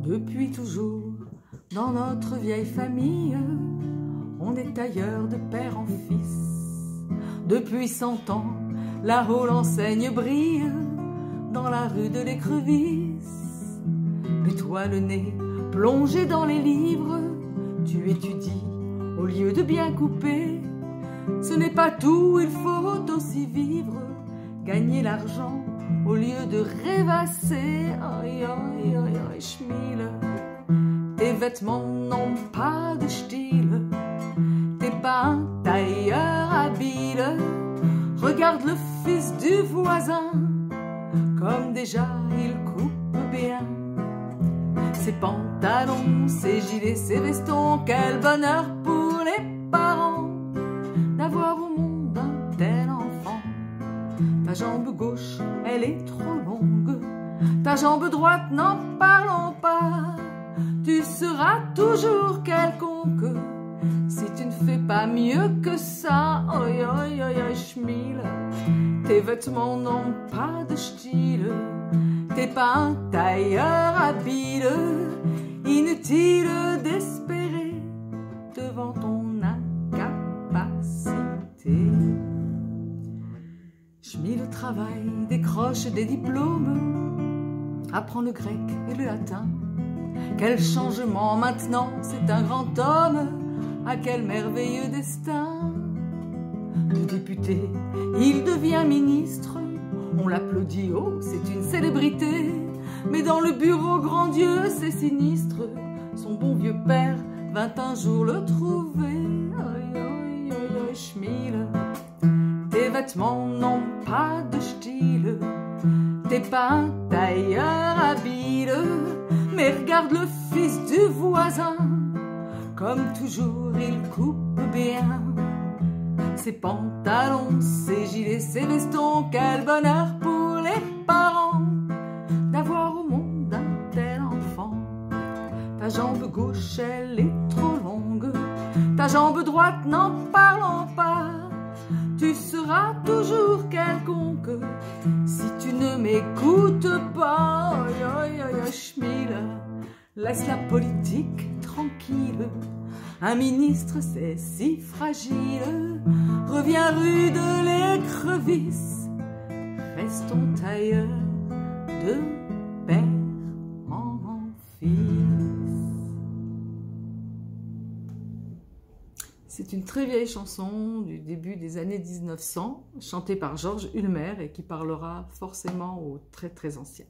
Depuis toujours, dans notre vieille famille, on est tailleur de père en fils. Depuis 100 ans, là-haut l'enseigne brille, dans la rue de l'Écrevisse. Et toi le nez plongé dans les livres, tu étudies au lieu de bien couper. Ce n'est pas tout, il faut aussi vivre, gagner l'argent au lieu de rêvasser. Aïe, aïe, aïe, aïe, Schmil. Tes vêtements n'ont pas de style, t'es pas un tailleur habile. Regarde le fils du voisin, comme déjà il coupe bien. Ses pantalons, ses gilets, ses vestons, quel bonheur pour les parents d'avoir au monde un tel enfant. Ta jambe gauche, elle est trop longue, ta jambe droite, n'en parlons pas. Tu seras toujours quelconque si tu ne fais pas mieux que ça. Oi, oi, oi, oi, Schmil. Tes vêtements n'ont pas de style, t'es pas un tailleur habile. Inutile d'espérer devant ton incapacité. Schmil travaille, décroche des diplômes, apprend le grec et le latin. Quel changement maintenant, c'est un grand homme, à quel merveilleux destin. De député, il devient ministre, on l'applaudit, oh, c'est une célébrité. Mais dans le bureau, grand Dieu, c'est sinistre, son bon vieux père vint un jour le trouver. Aïe, aïe, aïe, aïe, Schmil. Tes vêtements n'ont pas de style, t'es pas un tailleur habile. Mais regarde le fils du voisin, comme toujours il coupe bien. Ses pantalons, ses gilets, ses vestons, quel bonheur pour les parents d'avoir au monde un tel enfant. Ta jambe gauche, elle est trop longue, ta jambe droite, n'en parlons pas. Tu seras toujours quelconque si tu ne m'écoutes pas. Aïe, aïe, aïe, aïe, Schmil. Laisse la politique tranquille, un ministre c'est si fragile. Reviens rue de l'Écrevisse, restons tailleur de père en fils. C'est une très vieille chanson du début des années 1900, chantée par Georges Ulmer et qui parlera forcément aux très très anciens.